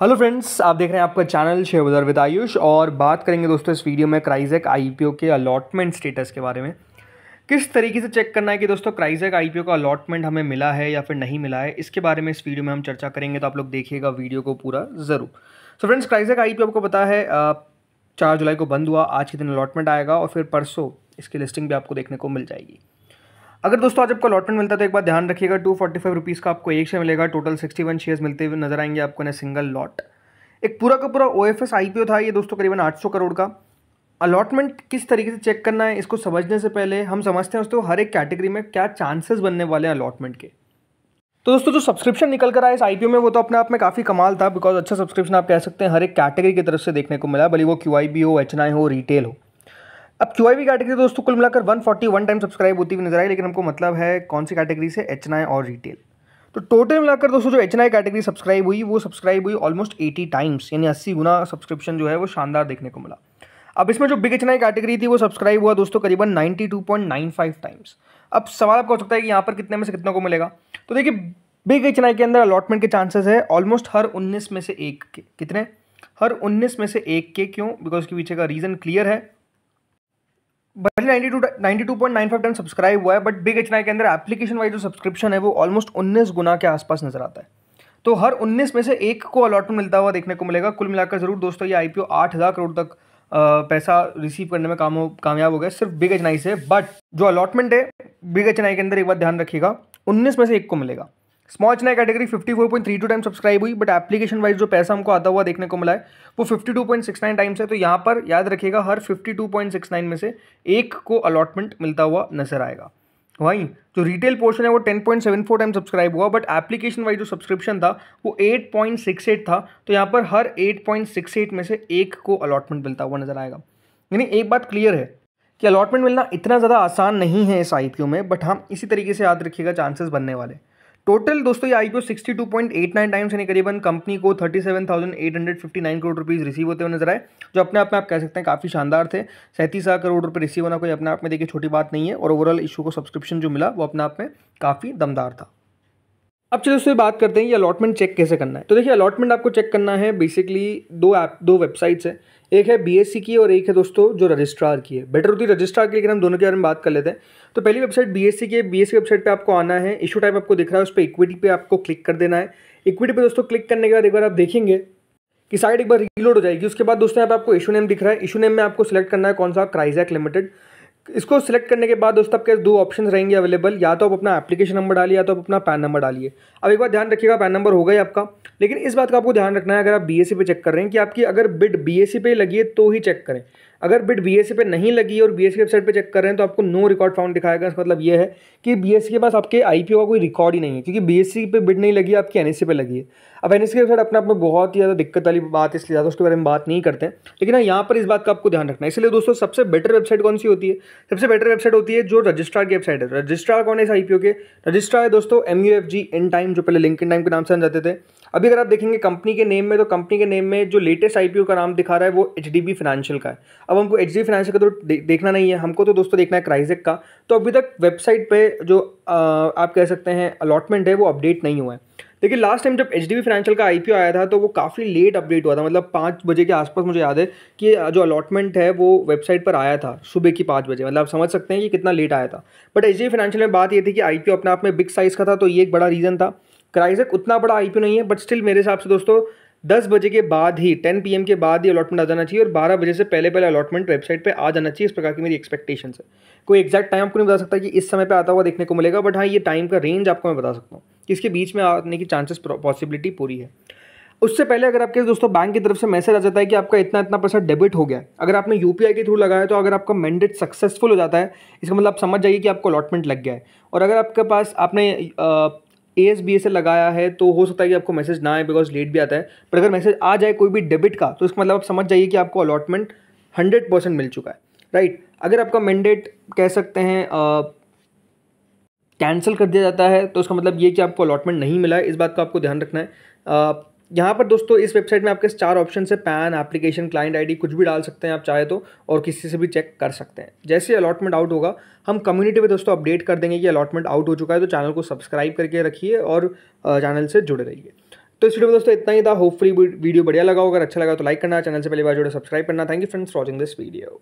Hello friends, आप देख रहे हैं आपका चैनल शेयर बाजार विद आयुष। और बात करेंगे दोस्तों इस वीडियो में क्राइजेक आईपीओ के अलॉटमेंट स्टेटस के बारे में। किस तरीके से चेक करना है कि दोस्तों क्राइजेक आईपीओ का अलॉटमेंट हमें मिला है या फिर नहीं मिला है, इसके बारे में इस वीडियो में हम चर्चा करेंगे। तो आप लोग देखिएगा वीडियो को पूरा ज़रूर। सो फ्रेंड्स, क्राइजेक आईपीओ आपको पता है 4 जुलाई को बंद हुआ। आज के दिन अलॉटमेंट आएगा और फिर परसों इसकी लिस्टिंग भी आपको देखने को मिल जाएगी। अगर दोस्तों आज आपको अलॉटमेंट मिलता है तो एक बात ध्यान रखिएगा, 245 रुपीज़ का आपको एक शेयर मिलेगा। टोटल 61 शेयर्स मिलते हुए नजर आएंगे आपको इन सिंगल लॉट। एक पूरा का पूरा ओएफएस आईपीओ था ये दोस्तों, करीबन 800 करोड़ का। अलॉटमेंट किस तरीके से चेक करना है, इसको समझने से पहले हम समझते हैं दोस्तों हर एक कैटेगरी में क्या चांसेस बनने वाले हैं अलॉटमेंट के। तो दोस्तों जो सब्सक्रिप्शन निकल कर आया इस आईपीओ में वो तो अपने आप में काफ़ी कमाल था, बिकॉज अच्छा सब्सक्रिप्शन आप कह सकते हैं हर एक कैटेगरी की तरफ से देखने को मिला, भले वो क्यूआईबी हो, एचएनआई हो, रिटेल हो। अब क्यूआईबी कैटेगरी दोस्तों कुल मिलाकर 141 टाइम सब्सक्राइब होती हुई नजर आई, लेकिन हमको मतलब है कौन सी कैटेगरी से, एचएनआई और रिटेल। तो टोटल मिलाकर दोस्तों जो एचएनआई कैटेगरी सब्सक्राइब हुई ऑलमोस्ट 80 टाइम्स, यानी 80 गुना सब्सक्रिप्शन जो है वो शानदार देखने को मिला। अब इसमें जो बिग एचएनआई कैटेगरी थी वो सब्सक्राइब हुआ दोस्तों करीबन 92.95 टाइम्स। अब सवाल आपका हो सकता है कि यहाँ पर कितने में से कितना को मिलेगा। तो देखिए, बिग एचएनआई के अंदर अलॉटमेंट के चांसेस है ऑलमोस्ट हर 19 में से एक के। कितने? हर 19 में से एक के। क्यों? बिकॉज के पीछे का रीजन क्लियर है। भले 92.95 टाइम सब्सक्राइब हुआ है, बट बिग एचएनआई के अंदर एप्लीकेशन वाइज जो सब्सक्रिप्शन है वो ऑलमोस्ट 19 गुना के आसपास नजर आता है। तो हर 19 में से एक को अलॉटमेंट मिलता हुआ देखने को मिलेगा। कुल मिलाकर जरूर दोस्तों ये आईपीओ 8,000 करोड़ तक पैसा रिसीव करने में कामयाब हो गया सिर्फ बिग एचएनआई से। बट जो अलॉटमेंट है बिग एचएनआई के अंदर, एक बात ध्यान रखिएगा, 19 में से एक को मिलेगा। Small HNI category 54.32 time subscribe हुई, बट एप्लीकेशन वाइज जो पैसा हमको आता हुआ देखने को मिला है वो 52.69 टाइम्स है। तो यहाँ पर याद रखिएगा हर 52.69 में से एक को अलॉटमेंट मिलता हुआ नजर आएगा। वहीं जो रिटेल पोर्शन है वो 10.74 टाइम सब्सक्राइब हुआ, बट एप्लीकेशन वाइज जो सब्सक्रिप्शन था वो 8.68 था। तो यहाँ पर हर 8.68 में से एक को अलॉटमेंट मिलता हुआ नजर आएगा। यानी एक बात क्लियर है कि अलॉटमेंट मिलना इतना ज़्यादा आसान नहीं है इस आईपीओ में, बट हाँ इसी तरीके से याद रखिएगा चांसेस बनने वाले। टोटल दोस्तों ये आईपीओ 62.89 टाइम्स, यानी करीबन कंपनी को 37,859 करोड़ रुपीज़ रिसीव होते हुए नजर आए, जो अपने आप में आप कह सकते हैं काफ़ी शानदार थे। 37,000 करोड़ रुपये रिसीव होना कोई अपने आप में देखिए छोटी बात नहीं है, और ओवरऑल इशू को सब्सक्रिप्शन जो मिला वो अपने आप में काफ़ी दमदार था। अब चलिए उससे बात करते हैं ये अलॉटमेंट चेक कैसे करना है। तो देखिए, अलॉटमेंट आपको चेक करना है बेसिकली दो वेबसाइट्स है। एक है बीएससी की और एक है दोस्तों जो रजिस्ट्रार की है। बेटर होती है रजिस्ट्रार की, लेकिन हम दोनों के बारे में बात कर लेते हैं। तो पहली वेबसाइट बीएससी की है। बीएससी वेबसाइट पे आपको आना है, इशू टाइप आपको दिख रहा है, उस पर इक्विटी पे आपको क्लिक कर देना है। इक्विटी पे दोस्तों क्लिक करने के बाद एक बार आप देखेंगे कि साइड एक बार रीलोड हो जाएगी। उसके बाद दोस्तों यहाँ पे आपको इशू नेम दिख रहा है। इशू नेम में आपको सिलेक्ट करना है कौन सा, क्राइजेक लिमिटेड। इसको सिलेक्ट करने के बाद दोस्तों आपके दो ऑप्शन रहेंगे अवेलेबल, या तो आप अपना एप्लीकेशन नंबर डालिए या तो आप अपना पैन नंबर डालिए। अब एक बात ध्यान रखिएगा, पैन नंबर होगा ही आपका, लेकिन इस बात का आपको ध्यान रखना है अगर आप बीएससी पे चेक कर रहे हैं कि आपकी अगर बिड बीएससी पे लगी है तो ही चेक करें। अगर बिड बीएससी पे नहीं लगी और बीएससी वेबसाइट पे चेक कर रहे हैं तो आपको नो रिकॉर्ड फाउंड दिखाएगा। इसका मतलब ये है कि बीएससी के पास आपके आईपीओ का कोई रिकॉर्ड ही नहीं है, क्योंकि बीएससी पे बिड नहीं लगी है, आपकी एनएससी पे लगी है। अब एनएससी की वेबसाइट अपने आप में बहुत ही ज़्यादा दिक्कत वाली बात, इसलिए ज़्यादा उसके बारे में बात नहीं करते हैं, लेकिन यहाँ पर इस बात का आपको ध्यान रखना है। इसलिए दोस्तों सबसे बेटर वेबसाइट कौन सी होती है? सबसे बेटर वेबसाइट होती है जो रजिस्ट्रार की वेबसाइट है। रजिस्ट्रार कौन है इस आईपीओ के? रजिस्ट्रार है दोस्तों MUFG इन टाइम, जो पहले लिंक इन टाइम के नाम से जाते थे। अभी अगर आप देखेंगे कंपनी के नेम में, तो कंपनी के नेम में जो लेटेस्ट आईपीओ का नाम दिखा रहा है वो HDB फाइनेंशियल का है। अब हमको HDB फाइनेंशियल का तो देखना नहीं है, हमको तो दोस्तों देखना है क्राइजेक का। तो अभी तक वेबसाइट पे जो आप कह सकते हैं अलॉटमेंट है वो अपडेट नहीं हुआ है। देखिए, लास्ट टाइम जब HDB फाइनेंशियल का आईपीओ आया था तो वो काफ़ी लेट अपडेट हुआ था, मतलब 5 बजे के आसपास मुझे याद है कि जो अलॉटमेंट है वो वेबसाइट पर आया था सुबह की 5 बजे। मतलब आप समझ सकते हैं कि कितना लेट आया था। बट HDB फाइनेंशियल में बात ये थी कि आईपीओ अपने आप में बिग साइज़ का था, तो ये एक बड़ा रीज़न था। क्राइजेक उतना बड़ा आईपीओ नहीं है, बट स्टिल मेरे हिसाब से दोस्तों 10 बजे के बाद ही, 10 PM के बाद ही अलॉटमेंट आ जाना चाहिए, और 12 बजे से पहले अलॉटमेंट वेबसाइट पे आ जाना चाहिए। इस प्रकार की मेरी एक्सपेक्टेशंस है। कोई एग्जैक्ट टाइम आपको नहीं बता सकता कि इस समय पे आता हुआ देखने को मिलेगा, बट हाँ ये टाइम का रेंज आपको मैं बता सकता हूँ कि इसके बीच में आने की चांसेस पॉसिबिलिटी पूरी है। उससे पहले अगर आपके दोस्तों बैंक की तरफ से मैसेज आ जाता है कि आपका इतना इतना पैसा डेबिट हो गया है, अगर आपने यूपीआई के थ्रू लगाया, तो अगर आपका मैंडेट सक्सेसफुल हो जाता है, इसका मतलब आप समझ जाइए कि आपको अलॉटमेंट लग गया है। और अगर आपके पास आपने ASBA लगाया है तो हो सकता है कि आपको मैसेज ना आए, बिकॉज लेट भी आता है। पर अगर मैसेज आ जाए कोई भी डेबिट का, तो इसका मतलब आप समझ जाइए कि आपको अलॉटमेंट 100% मिल चुका है, राइट। अगर आपका मैंडेट कह सकते हैं कैंसिल कर दिया जाता है, तो इसका मतलब ये कि आपको अलॉटमेंट नहीं मिला है। इस बात का आपको ध्यान रखना है। यहाँ पर दोस्तों इस वेबसाइट में आपके 4 ऑप्शन है, पैन, एप्लीकेशन, क्लाइंट आईडी, कुछ भी डाल सकते हैं आप चाहे तो, और किसी से भी चेक कर सकते हैं। जैसे अलॉटमेंट आउट होगा हम कम्युनिटी में दोस्तों अपडेट कर देंगे कि अलॉटमेंट आउट हो चुका है, तो चैनल को सब्सक्राइब करके रखिए और चैनल से जुड़े रहिए। तो इस वीडियो में दोस्तों इतना ही था। होपफुली वीडियो बढ़िया लगा होगा, अगर अच्छा लगा तो लाइक करना, चैनल से पहली बार जुड़े सब्सक्राइब करना। Thank you friends for watching this video.